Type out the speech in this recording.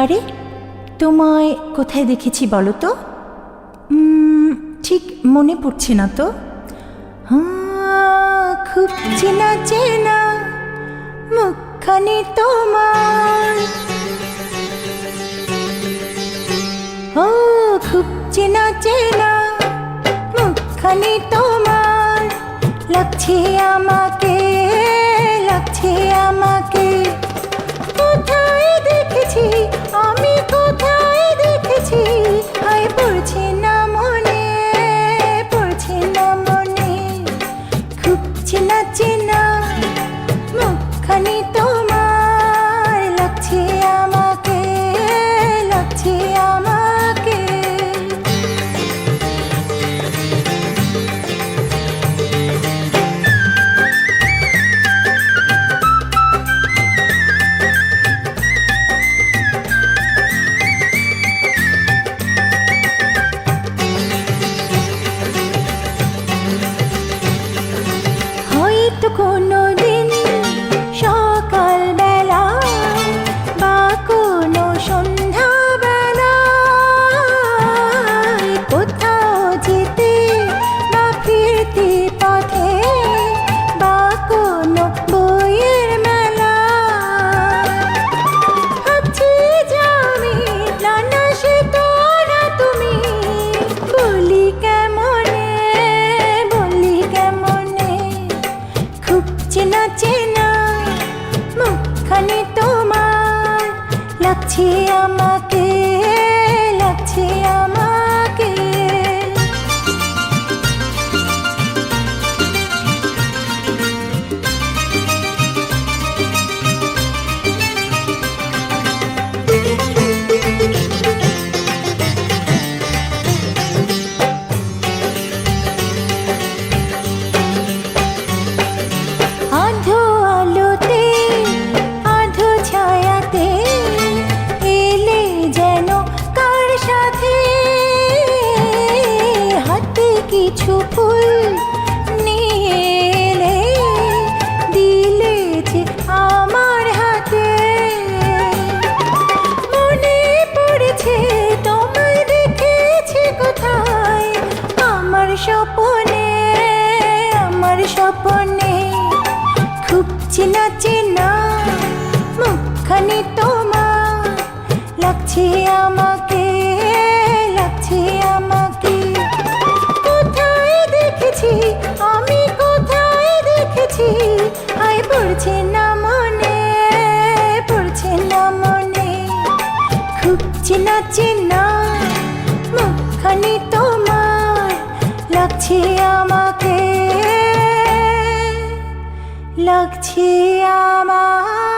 আরে তোমায় কোথায় দেখেছি বলো তো? ঠিক মনে পড়ছে না তো। খুব চেনা চেনা মুখখানি তোমার, ও খুব চেনা চেনা মুখখানি তোমার, লাগছে আমাকে, লাগছে আমাকে। কোথায় দেখেছি আমি, কোথায় দেখেছি, হায় পড়ছে না মনে, পড়ছে না মনে। খুব চেনা চেনা মুখখানি তোমার, লাগছে আমাকে, লাগছে আমাকে। হয়তো কোনো দিন সকালবেলা বা কোনো সন্ধ্যাবেলা, কোথাও যেতে বা ফিরতে পথে বা কোনো বইয়ের মেলা, ভাবছি যে আমি নানা সে তোরা তুমি, বলি কেমনে, বলি কেমনে। খুব চেনা চেনা মুখখানি তোমার, লাগছে আমাকে, লাগছে আমাকে। আধো আলোতে আধো ছায়াতে এলে যেন কার সাথে, হাতে কিছু ফুল নিয়ে এলে, দিলে যে আমার হাতে। মনে পড়েছে তোমায় দেখেছি কোথায়, আমার স্বপনে, আমার স্বপনে। খুব চেনা চেনা মুখখানি তোমার, লাগছে আমাকে, লাগছে আমাকে। কোথায় দেখেছি আমি, কোথায় দেখেছি, হায় পড়ছে না মনে, পড়ছে না মনে। খুব চেনা চেনা মুখখানি তোমার, লাগছে আমাকে, লাগছে আমার।